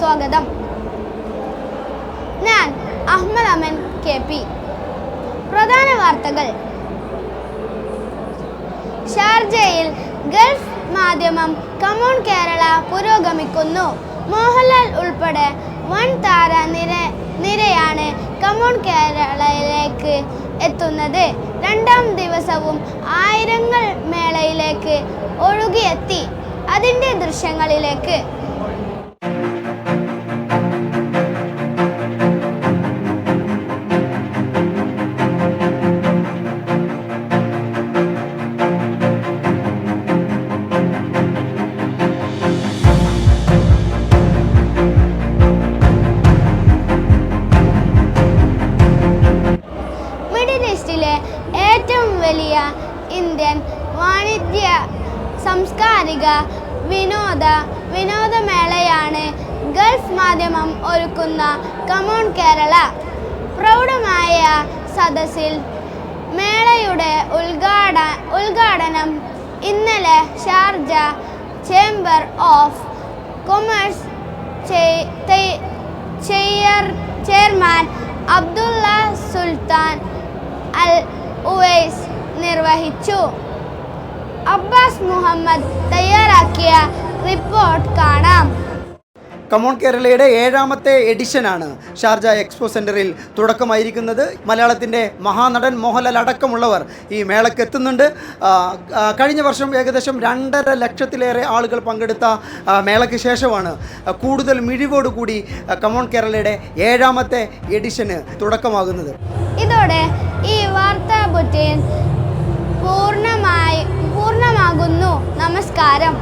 സ്വാഗതം. ഞാൻ അഹമ്മദ് അമൻ KP. പ്രധാന വാർത്തകൾ. ഷാർജയിൽ ഗൾഫ് മാധ്യമം കമോൺ കേരള പുരോഗമിക്കുന്നു. മോഹൻലാൽ ഉൾപ്പെടെ വൻ നിരയാണ് കമോൺ കേരളയിലേക്ക് എത്തുന്നത്. രണ്ടാം ദിവസവും ആയിരങ്ങൾ മേളയിലേക്ക് ഒഴുകിയെത്തി. അതിൻ്റെ ദൃശ്യങ്ങളിലേക്ക്. മിഡിൽ ഈസ്റ്റിലെ ഏറ്റവും വലിയ ഇന്ത്യൻ വാണിജ്യ സാംസ്കാരിക വിനോദമേളയാണ് ഗൾഫ് മാധ്യമം ഒരുക്കുന്ന കമോൺ കേരള. പ്രൗഢമായ സദസ്സിൽ മേളയുടെ ഉദ്ഘാടനം ഇന്നലെ Sharjah chamber of commerce chairman Abdullah Sultan Al Uwais നിർവഹിച്ചു. അബ്ബാസ് മുഹമ്മദ് തയ്യാറാക്കിയ റിപ്പോർട്ട് കാണാം. കമോൺ കേരളയുടെ 7ാമത്തെ എഡിഷനാണ് ഷാർജ എക്സ്പോ സെൻറ്ററിൽ തുടക്കമായിരിക്കുന്നത്. മലയാളത്തിൻ്റെ മഹാനടൻ മോഹൻലാൽ അടക്കമുള്ളവർ ഈ മേളയ്ക്ക് എത്തുന്നുണ്ട്. കഴിഞ്ഞ വർഷം ഏകദേശം 2.5 ലക്ഷത്തിലേറെ ആളുകൾ പങ്കെടുത്ത മേളയ്ക്ക് ശേഷമാണ് കൂടുതൽ മിഴിവോടുകൂടി കമോൺ കേരളയുടെ 7ാമത്തെ എഡിഷന് തുടക്കമാകുന്നത്. ഇതോടെ ഈ വാർത്താ ബുള്ളറ്റിൻ പൂർണ്ണമാകുന്നു. നമസ്കാരം.